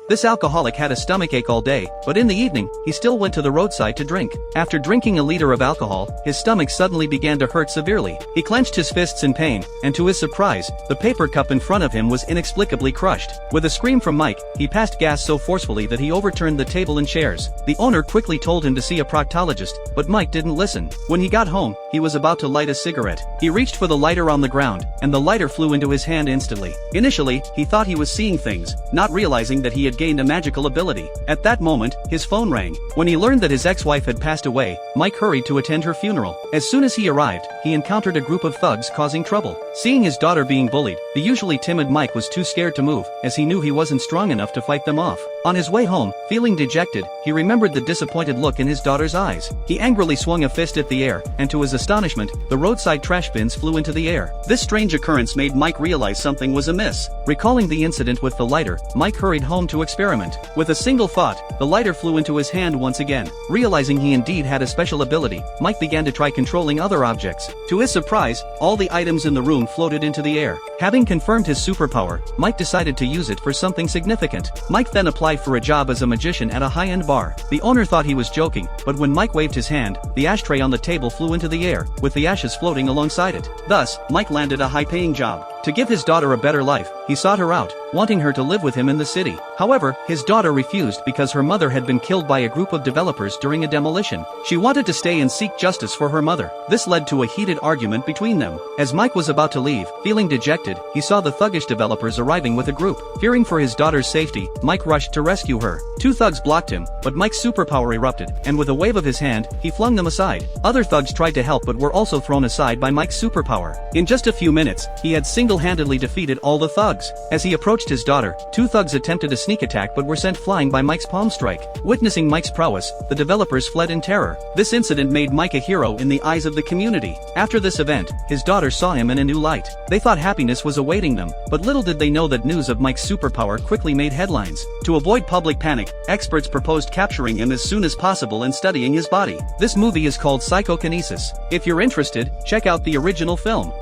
This alcoholic had a stomachache all day, but in the evening, he still went to the roadside to drink. After drinking a liter of alcohol, his stomach suddenly began to hurt severely. He clenched his fists in pain, and to his surprise, the paper cup in front of him was inexplicably crushed. With a scream from Mike, he passed gas so forcefully that he overturned the table and chairs. The owner quickly told him to see a proctologist, but Mike didn't listen. When he got home, he was about to light a cigarette. He reached for the lighter on the ground, and the lighter flew into his hand instantly. Initially, he thought he was seeing things, not realizing that he had gained a magical ability. At that moment, his phone rang. When he learned that his ex-wife had passed away, Mike hurried to attend her funeral. As soon as he arrived, he encountered a group of thugs causing trouble. Seeing his daughter being bullied, the usually timid Mike was too scared to move, as he knew he wasn't strong enough to fight them off. On his way home, feeling dejected, he remembered the disappointed look in his daughter's eyes. He angrily swung a fist at the air, and to his astonishment, the roadside trash bins flew into the air. This strange occurrence made Mike realize something was amiss. Recalling the incident with the lighter, Mike hurried home to experiment. With a single thought, the lighter flew into his hand once again. Realizing he indeed had a special ability, Mike began to try controlling other objects. To his surprise, all the items in the room floated into the air. Having confirmed his superpower, Mike decided to use it for something significant. Mike then applied for a job as a magician at a high-end bar. The owner thought he was joking, but when Mike waved his hand, the ashtray on the table flew into the air, with the ashes floating alongside it. Thus, Mike landed a high-paying job. To give his daughter a better life, he sought her out, wanting her to live with him in the city. However, his daughter refused because her mother had been killed by a group of developers during a demolition. She wanted to stay and seek justice for her mother. This led to a heated argument between them. As Mike was about to leave, feeling dejected, he saw the thuggish developers arriving with a group. Fearing for his daughter's safety, Mike rushed to rescue her. Two thugs blocked him, but Mike's superpower erupted, and with a wave of his hand, he flung them aside. Other thugs tried to help but were also thrown aside by Mike's superpower. In just a few minutes, he had single-handedly defeated all the thugs. As he approached his daughter, two thugs attempted a sneak attack but were sent flying by Mike's palm strike. Witnessing Mike's prowess, the developers fled in terror. This incident made Mike a hero in the eyes of the community. After this event, his daughter saw him in a new light. They thought happiness was awaiting them, but little did they know that news of Mike's superpower quickly made headlines. To avoid public panic, experts proposed capturing him as soon as possible and studying his body. This movie is called Psychokinesis. If you're interested, check out the original film.